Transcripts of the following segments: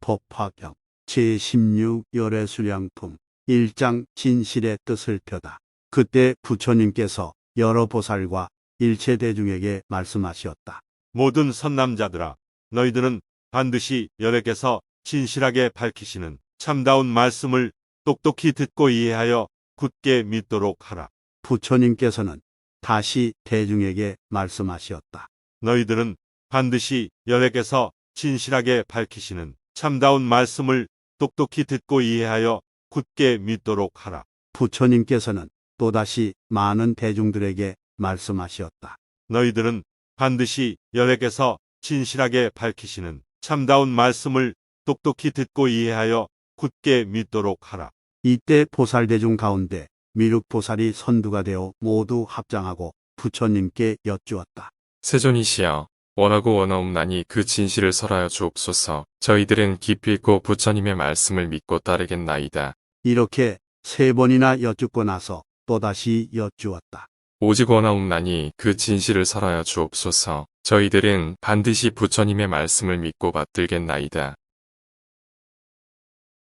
법화경 제16 열애수량품 1장 진실의 뜻을 펴다. 그때 부처님께서 여러 보살과 일체 대중에게 말씀하시었다. 모든 선남자들아, 너희들은 반드시 여래께서 진실하게 밝히시는 참다운 말씀을 똑똑히 듣고 이해하여 굳게 믿도록 하라. 부처님께서는 다시 대중에게 말씀하시었다. 너희들은 반드시 여래께서 진실하게 밝히시는 참다운 말씀을 똑똑히 듣고 이해하여 굳게 믿도록 하라. 부처님께서는 또다시 많은 대중들에게 말씀하시었다. 너희들은 반드시 여래께서 진실하게 밝히시는 참다운 말씀을 똑똑히 듣고 이해하여 굳게 믿도록 하라. 이때 보살대중 가운데 미륵보살이 선두가 되어 모두 합장하고 부처님께 여쭈었다. 세존이시여, 원하고 원하옵나니 그 진실을 설하여 주옵소서. 저희들은 깊이 있고 부처님의 말씀을 믿고 따르겠나이다. 이렇게 3번이나 여쭙고 나서 또다시 여쭈었다. 오직 원하옵나니 그 진실을 설하여 주옵소서. 저희들은 반드시 부처님의 말씀을 믿고 받들겠나이다.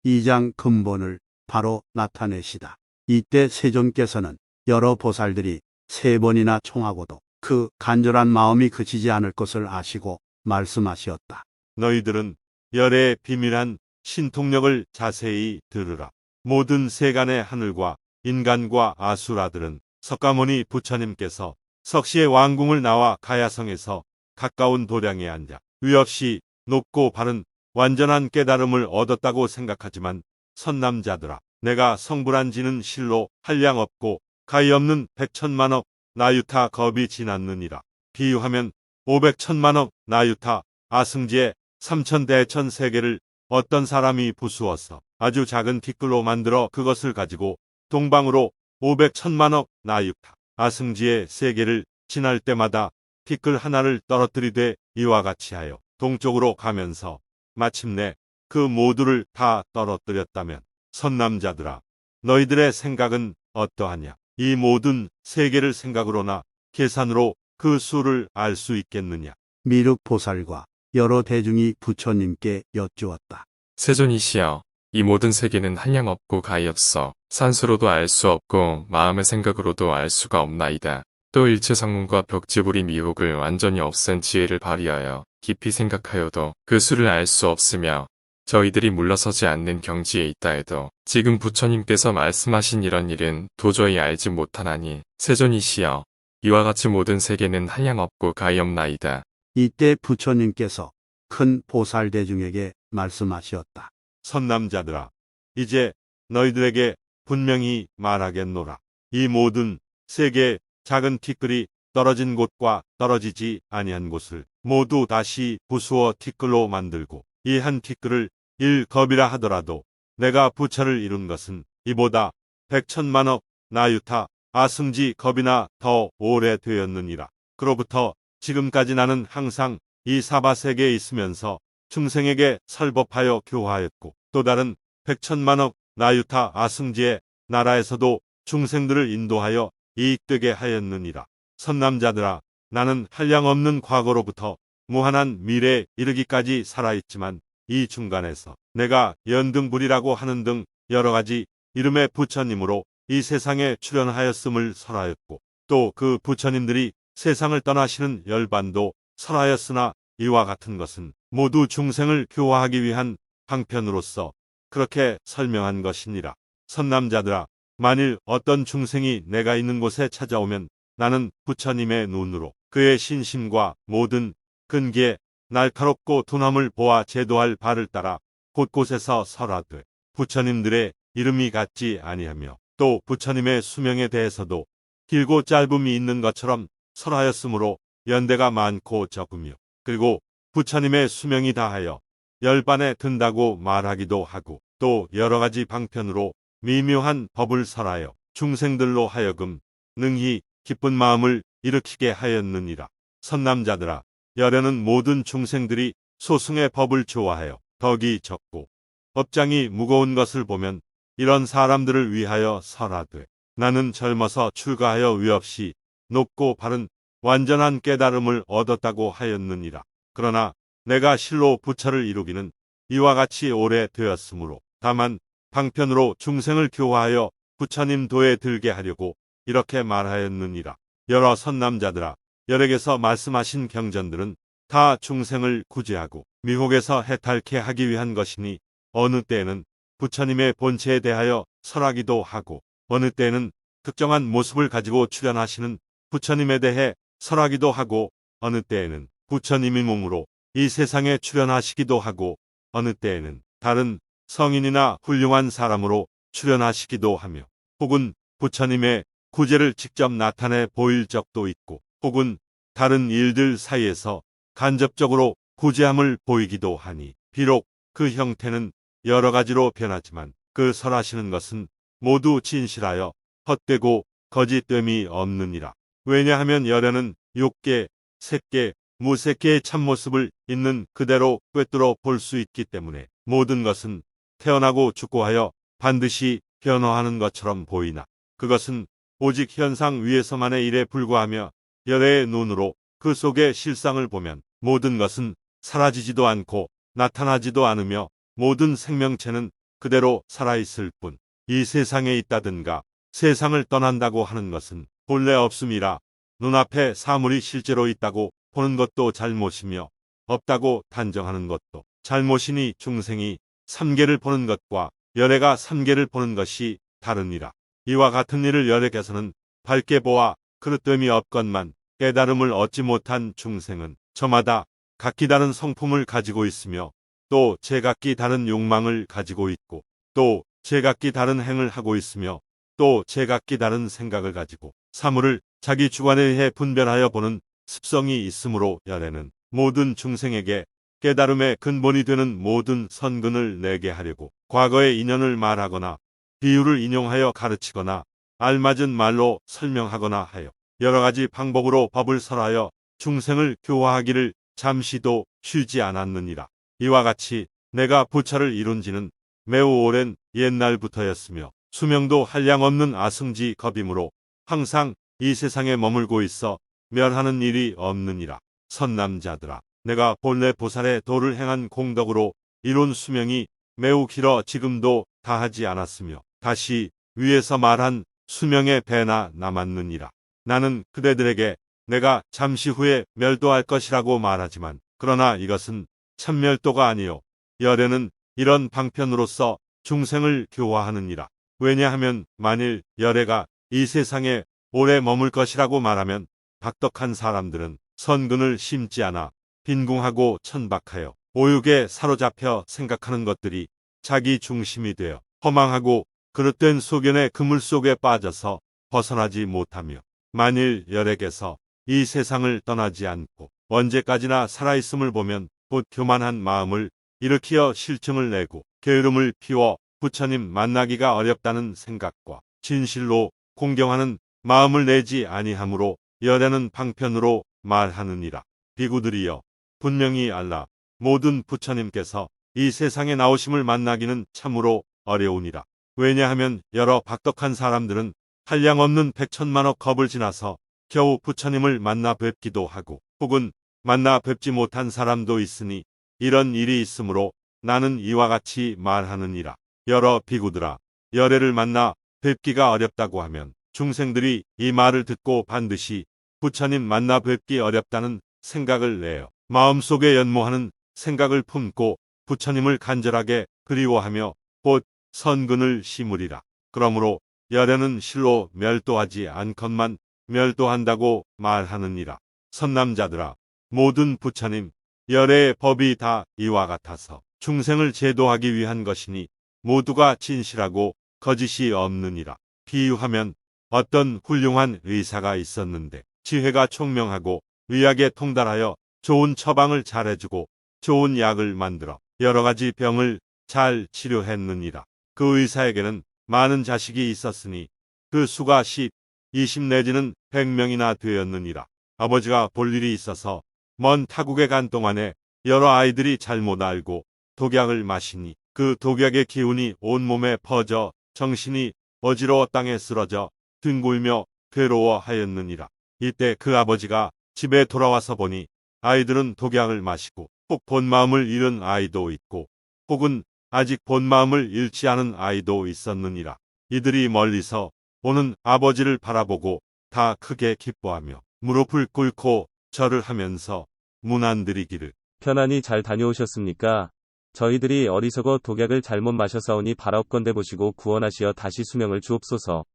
2장 근본을 바로 나타내시다. 이때 세존께서는 여러 보살들이 3번이나 청하고도 그 간절한 마음이 그치지 않을 것을 아시고 말씀하시었다. 너희들은 열의 비밀한 신통력을 자세히 들으라. 모든 세간의 하늘과 인간과 아수라들은 석가모니 부처님께서 석시의 왕궁을 나와 가야성에서 가까운 도량에 앉아 위없이 높고 바른 완전한 깨달음을 얻었다고 생각하지만 선남자들아, 내가 성불한 지는 실로 한량 없고 가히 없는 100천만억 나유타 겁이 지났느니라. 비유하면 500천만억 나유타 아승지의 3천대천 세계를 어떤 사람이 부수어서 아주 작은 티끌로 만들어 그것을 가지고 동방으로 500천만억 나유타 아승지의 세계를 지날 때마다 티끌 하나를 떨어뜨리되 이와 같이 하여 동쪽으로 가면서 마침내 그 모두를 다 떨어뜨렸다면 선남자들아, 너희들의 생각은 어떠하냐? 이 모든 세계를 생각으로나 계산으로 그 수를 알 수 있겠느냐? 미륵보살과 여러 대중이 부처님께 여쭈었다. 세존이시여, 이 모든 세계는 한량 없고 가히 없어 산수로도 알 수 없고 마음의 생각으로도 알 수가 없나이다. 또 일체 상문과 벽지불이 미혹을 완전히 없앤 지혜를 발휘하여 깊이 생각하여도 그 수를 알 수 없으며 저희들이 물러서지 않는 경지에 있다 해도 지금 부처님께서 말씀하신 이런 일은 도저히 알지 못하나니 세존이시여, 이와 같이 모든 세계는 한량 없고 가히 없나이다. 이때 부처님께서 큰 보살대중에게 말씀하시었다. 선남자들아, 이제 너희들에게 분명히 말하겠노라. 이 모든 세계의 작은 티끌이 떨어진 곳과 떨어지지 아니한 곳을 모두 다시 부수어 티끌로 만들고 이 한 티끌을 1겁이라 하더라도 내가 부처를 이룬 것은 이보다 100천만억 나유타 아승지 겁이나 더 오래되었느니라. 그로부터 지금까지 나는 항상 이 사바세계에 있으면서 중생에게 설법하여 교화했고 또 다른 100천만억 나유타 아승지의 나라에서도 중생들을 인도하여 이익되게 하였느니라. 선남자들아, 나는 한량없는 과거로부터 무한한 미래에 이르기까지 살아있지만 이 중간에서 내가 연등불이라고 하는 등 여러 가지 이름의 부처님으로 이 세상에 출현하였음을 설하였고 또 그 부처님들이 세상을 떠나시는 열반도 설하였으나 이와 같은 것은 모두 중생을 교화하기 위한 방편으로서 그렇게 설명한 것이니라. 선남자들아, 만일 어떤 중생이 내가 있는 곳에 찾아오면 나는 부처님의 눈으로 그의 신심과 모든 근기에 날카롭고 둔함을 보아 제도할 바를 따라 곳곳에서 설하되 부처님들의 이름이 같지 아니하며 또 부처님의 수명에 대해서도 길고 짧음이 있는 것처럼 설하였으므로 연대가 많고 적으며 그리고 부처님의 수명이 다하여 열반에 든다고 말하기도 하고 또 여러 가지 방편으로 미묘한 법을 설하여 중생들로 하여금 능히 기쁜 마음을 일으키게 하였느니라. 선남자들아, 열애는 모든 중생들이 소승의 법을 좋아하여 덕이 적고 업장이 무거운 것을 보면 이런 사람들을 위하여 설하되 나는 젊어서 출가하여 위없이 높고 바른 완전한 깨달음을 얻었다고 하였느니라. 그러나 내가 실로 부처를 이루기는 이와 같이 오래 되었으므로 다만 방편으로 중생을 교화하여 부처님 도에 들게 하려고 이렇게 말하였느니라. 여러 선남자들아, 열에게서 말씀하신 경전들은 다 중생을 구제하고 미혹에서 해탈케 하기 위한 것이니 어느 때에는 부처님의 본체에 대하여 설하기도 하고 어느 때에는 특정한 모습을 가지고 출현하시는 부처님에 대해 설하기도 하고 어느 때에는 부처님이 몸으로 이 세상에 출현하시기도 하고 어느 때에는 다른 성인이나 훌륭한 사람으로 출현하시기도 하며 혹은 부처님의 구제를 직접 나타내 보일 적도 있고 혹은 다른 일들 사이에서 간접적으로 구제함을 보이기도 하니 비록 그 형태는 여러 가지로 변하지만 그 설하시는 것은 모두 진실하여 헛되고 거짓됨이 없느니라. 왜냐하면 열애는 욕계, 색계, 무색계의 참모습을 있는 그대로 꿰뚫어 볼 수 있기 때문에 모든 것은 태어나고 죽고 하여 반드시 변화하는 것처럼 보이나 그것은 오직 현상 위에서만의 일에 불과하며 열애의 눈으로 그 속의 실상을 보면 모든 것은 사라지지도 않고 나타나지도 않으며 모든 생명체는 그대로 살아있을 뿐 이 세상에 있다든가 세상을 떠난다고 하는 것은 본래 없음이라 눈앞에 사물이 실제로 있다고 보는 것도 잘못이며 없다고 단정하는 것도 잘못이니 중생이 삼계를 보는 것과 열애가 삼계를 보는 것이 다르니라. 이와 같은 일을 열애께서는 밝게 보아 그릇됨이 없건만 깨달음을 얻지 못한 중생은 저마다 각기 다른 성품을 가지고 있으며 또 제각기 다른 욕망을 가지고 있고 또 제각기 다른 행을 하고 있으며 또 제각기 다른 생각을 가지고 사물을 자기 주관에 의해 분별하여 보는 습성이 있으므로 열애는 모든 중생에게 깨달음의 근본이 되는 모든 선근을 내게 하려고 과거의 인연을 말하거나 비유를 인용하여 가르치거나 알맞은 말로 설명하거나 하여 여러 가지 방법으로 법을 설하여 중생을 교화하기를 잠시도 쉬지 않았느니라. 이와 같이 내가 부처를 이룬 지는 매우 오랜 옛날부터였으며 수명도 한량없는 아승지 겁이므로 항상 이 세상에 머물고 있어 멸하는 일이 없느니라. 선남자들아, 내가 본래 보살의 도를 행한 공덕으로 이룬 수명이 매우 길어 지금도 다하지 않았으며 다시 위에서 말한 수명의 배나 남았느니라. 나는 그대들에게 내가 잠시 후에 멸도할 것이라고 말하지만 그러나 이것은 참멸도가 아니요 열애는 이런 방편으로서 중생을 교화하느니라. 왜냐하면 만일 열애가 이 세상에 오래 머물 것이라고 말하면 박덕한 사람들은 선근을 심지 않아 빈궁하고 천박하여 오육에 사로잡혀 생각하는 것들이 자기 중심이 되어 허망하고 그릇된 소견의 그물 속에 빠져서 벗어나지 못하며 만일 열애께서 이 세상을 떠나지 않고 언제까지나 살아있음을 보면 곧 교만한 마음을 일으키어 실증을 내고 게으름을 피워 부처님 만나기가 어렵다는 생각과 진실로 공경하는 마음을 내지 아니하므로 열애는 방편으로 말하느니라. 비구들이여, 분명히 알라. 모든 부처님께서 이 세상에 나오심을 만나기는 참으로 어려우니라. 왜냐하면 여러 박덕한 사람들은 한량없는 백천만억 겁을 지나서 겨우 부처님을 만나 뵙기도 하고 혹은 만나 뵙지 못한 사람도 있으니 이런 일이 있으므로 나는 이와 같이 말하느니라. 여러 비구들아, 열애를 만나 뵙기가 어렵다고 하면 중생들이 이 말을 듣고 반드시 부처님 만나 뵙기 어렵다는 생각을 내어 마음속에 연모하는 생각을 품고 부처님을 간절하게 그리워하며 곧 선근을 심으리라. 그러므로 열애는 실로 멸도하지 않건만 멸도한다고 말하느니라. 선남자들아, 모든 부처님 열애의 법이 다 이와 같아서 중생을 제도하기 위한 것이니 모두가 진실하고 거짓이 없느니라. 비유하면 어떤 훌륭한 의사가 있었는데 지혜가 총명하고 의학에 통달하여 좋은 처방을 잘해주고 좋은 약을 만들어 여러 가지 병을 잘 치료했느니라. 그 의사에게는 많은 자식이 있었으니 그 수가 10, 20 내지는 100명이나 되었느니라. 아버지가 볼 일이 있어서 먼 타국에 간 동안에 여러 아이들이 잘못 알고 독약을 마시니 그 독약의 기운이 온몸에 퍼져 정신이 어지러워 땅에 쓰러져 뒹굴며 괴로워하였느니라. 이때 그 아버지가 집에 돌아와서 보니 아이들은 독약을 마시고 혹 본 마음을 잃은 아이도 있고 혹은 아직 본 마음을 잃지 않은 아이도 있었느니라. 이들이 멀리서 오는 아버지를 바라보고 다 크게 기뻐하며 무릎을 꿇고 절을 하면서 문안드리기를 편안히 잘 다녀오셨습니까? 저희들이 어리석어 독약을 잘못 마셔사오니 바라옵건대 보시고 구원하시어 다시 수명을 주옵소서.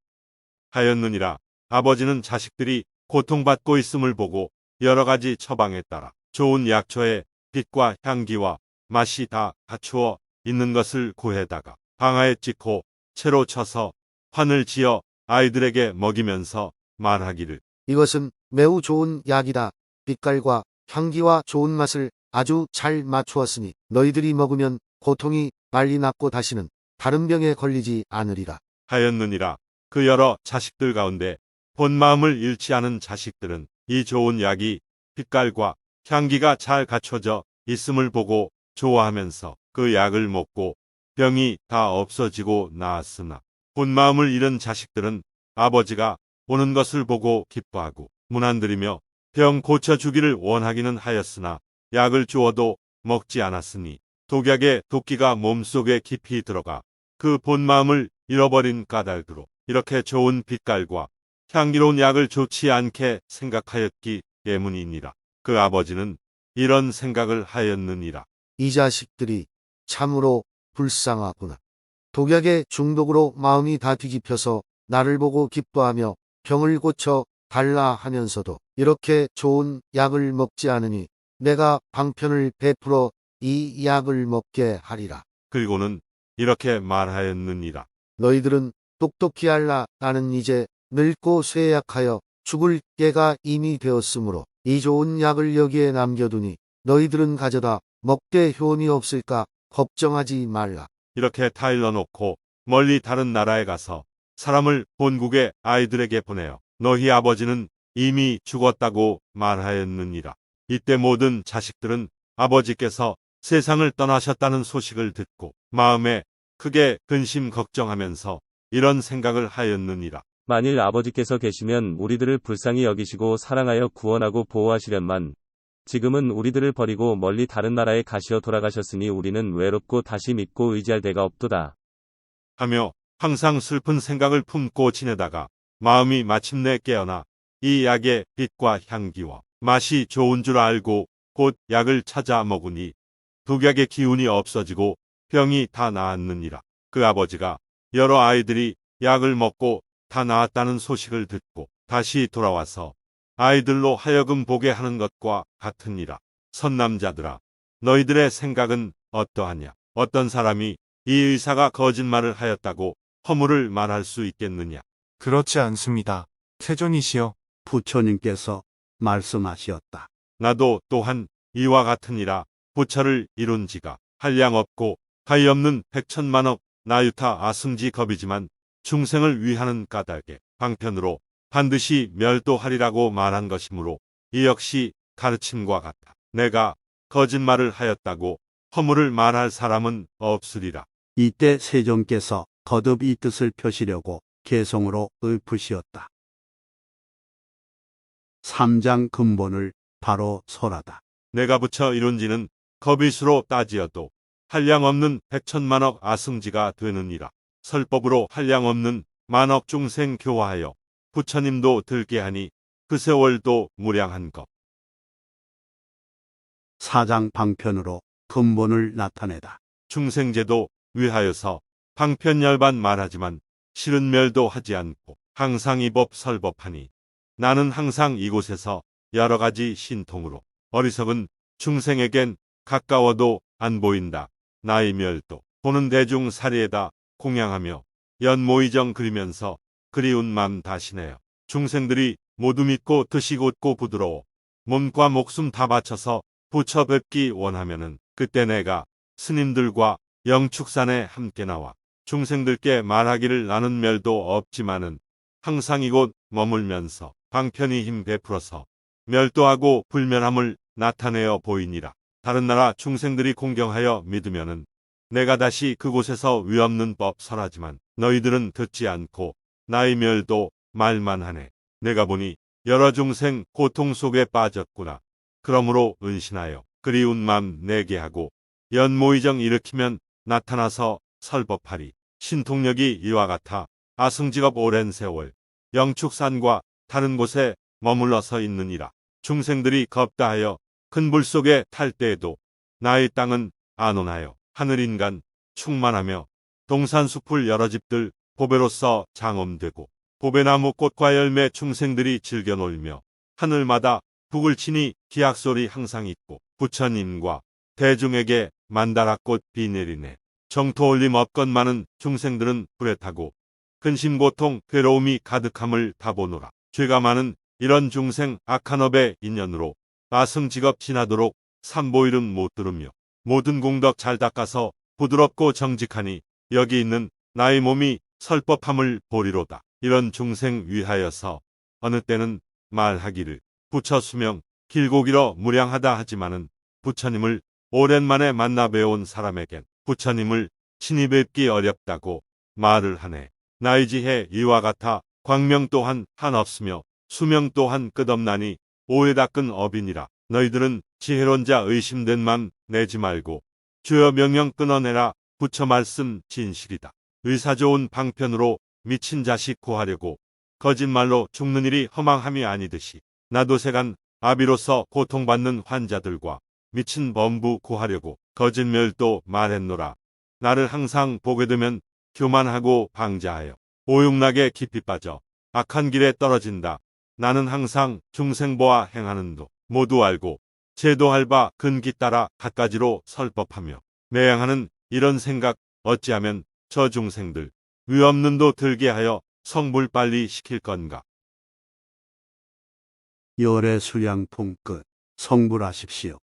하였느니라. 아버지는 자식들이 고통받고 있음을 보고 여러 가지 처방에 따라 좋은 약초에 빛과 향기와 맛이 다 갖추어 있는 것을 구해다가 방아에 찍고 채로 쳐서 환을 지어 아이들에게 먹이면서 말하기를 이것은 매우 좋은 약이다. 빛깔과 향기와 좋은 맛을 아주 잘 맞추었으니 너희들이 먹으면 고통이 빨리 낫고 다시는 다른 병에 걸리지 않으리라. 하였느니라. 그 여러 자식들 가운데 본 마음을 잃지 않은 자식들은 이 좋은 약이 빛깔과 향기가 잘 갖춰져 있음을 보고 좋아하면서 그 약을 먹고 병이 다 없어지고 나았으나 본 마음을 잃은 자식들은 아버지가 오는 것을 보고 기뻐하고 문안드리며 병 고쳐주기를 원하기는 하였으나 약을 주어도 먹지 않았으니 독약의 도끼가 몸속에 깊이 들어가 그 본 마음을 잃어버린 까닭으로 이렇게 좋은 빛깔과 향기로운 약을 좋지 않게 생각하였기 때문이니라. 그 아버지는 이런 생각을 하였느니라. 이 자식들이 참으로 불쌍하구나. 독약의 중독으로 마음이 다 뒤집혀서 나를 보고 기뻐하며 병을 고쳐 달라 하면서도 이렇게 좋은 약을 먹지 않으니 내가 방편을 베풀어 이 약을 먹게 하리라. 그리고는 이렇게 말하였느니라. 너희들은 똑똑히 알라. 나는 이제 늙고 쇠약하여 죽을 때가 이미 되었으므로 이 좋은 약을 여기에 남겨두니 너희들은 가져다 먹되 효험이 없을까 걱정하지 말라. 이렇게 다 일러놓고 멀리 다른 나라에 가서 사람을 본국의 아이들에게 보내어 너희 아버지는 이미 죽었다고 말하였느니라. 이때 모든 자식들은 아버지께서 세상을 떠나셨다는 소식을 듣고 마음에 크게 근심 걱정하면서 이런 생각을 하였느니라. 만일 아버지께서 계시면 우리들을 불쌍히 여기시고 사랑하여 구원하고 보호하시련만 지금은 우리들을 버리고 멀리 다른 나라에 가시어 돌아가셨으니 우리는 외롭고 다시 믿고 의지할 데가 없도다. 하며 항상 슬픈 생각을 품고 지내다가 마음이 마침내 깨어나 이 약의 빛과 향기와 맛이 좋은 줄 알고 곧 약을 찾아 먹으니 독약의 기운이 없어지고 병이 다 나았느니라. 그 아버지가 여러 아이들이 약을 먹고 다 나았다는 소식을 듣고 다시 돌아와서 아이들로 하여금 보게 하는 것과 같으니라. 선남자들아, 너희들의 생각은 어떠하냐? 어떤 사람이 이 의사가 거짓말을 하였다고 허물을 말할 수 있겠느냐? 그렇지 않습니다. 세존이시여. 부처님께서 말씀하시었다. 나도 또한 이와 같으니라. 부처를 이룬 지가 한량없고 가히 없는 백천만억 나유타 아승지 겁이지만 중생을 위하는 까닭에 방편으로 반드시 멸도하리라고 말한 것이므로 이 역시 가르침과 같아. 내가 거짓말을 하였다고 허물을 말할 사람은 없으리라. 이때 세종께서 거듭 이 뜻을 표시려고 개성으로 읊으시었다. 삼장 근본을 바로 설하다. 내가 부처 이룬 지는 겁이수로 따지어도 한량없는 백천만억 아승지가 되느니라. 설법으로 한량없는 만억 중생 교화하여 부처님도 들게 하니 그 세월도 무량한 것. 사장 방편으로 근본을 나타내다. 중생제도 위하여서 방편열반 말하지만 실은 멸도하지 않고 항상 이 법 설법하니 나는 항상 이곳에서 여러 가지 신통으로 어리석은 중생에겐 가까워도 안 보인다. 나의 멸도 보는 대중 사리에다 공양하며 연모의정 그리면서 그리운 맘 다시네요. 중생들이 모두 믿고 뜻이 곧고 부드러워 몸과 목숨 다 바쳐서 부처 뵙기 원하면은 그때 내가 스님들과 영축산에 함께 나와 중생들께 말하기를 나는 멸도 없지만은 항상 이곳 머물면서 방편히 힘 베풀어서 멸도하고 불멸함을 나타내어 보이니라. 다른 나라 중생들이 공경하여 믿으면은 내가 다시 그곳에서 위없는 법 설하지만 너희들은 듣지 않고 나의 멸도 말만 하네. 내가 보니 여러 중생 고통 속에 빠졌구나. 그러므로 은신하여 그리운 맘 내게 하고 연모의정 일으키면 나타나서 설법하리. 신통력이 이와 같아 아승직업 오랜 세월 영축산과 다른 곳에 머물러서 있느니라. 중생들이 겁다하여 큰 불 속에 탈 때에도 나의 땅은 안온하여 하늘인간 충만하며 동산숲을 여러 집들 보배로서 장엄되고 보배나무 꽃과 열매 중생들이 즐겨 놀며 하늘마다 북을 치니 기악소리 항상 있고 부처님과 대중에게 만다라꽃 비 내리네. 정토 올림 없건만은 중생들은 불에 타고 근심 고통 괴로움이 가득함을 다 보노라. 죄가 많은 이런 중생 악한 업의 인연으로 아승직업 지나도록 삼보일은 못 들으며 모든 공덕 잘 닦아서 부드럽고 정직하니 여기 있는 나의 몸이 설법함을 보리로다. 이런 중생 위하여서 어느 때는 말하기를 부처 수명 길고 길어 무량하다 하지만은 부처님을 오랜만에 만나 배운 사람에겐 부처님을 친히 뵙기 어렵다고 말을 하네. 나의 지혜 이와 같아 광명 또한 한없으며 수명 또한 끝없나니 오해 닦은 업이니라. 너희들은 지혜론자 의심된 맘 내지 말고 주여 명령 끊어내라. 부처 말씀 진실이다. 의사 좋은 방편으로 미친 자식 구하려고 거짓말로 죽는 일이 허망함이 아니듯이 나도 세간 아비로서 고통받는 환자들과 미친 범부 구하려고 거짓말도 말했노라. 나를 항상 보게 되면 교만하고 방자하여 오용락에 깊이 빠져 악한 길에 떨어진다. 나는 항상 중생보아 행하는도 모두 알고 제도할 바 근기 따라 갖가지로 설법하며 매양하는 이런 생각 어찌하면 저 중생들 위 없는 도 들게 하여 성불 빨리 시킬 건가. 열애 수량품 끝. 성불하십시오.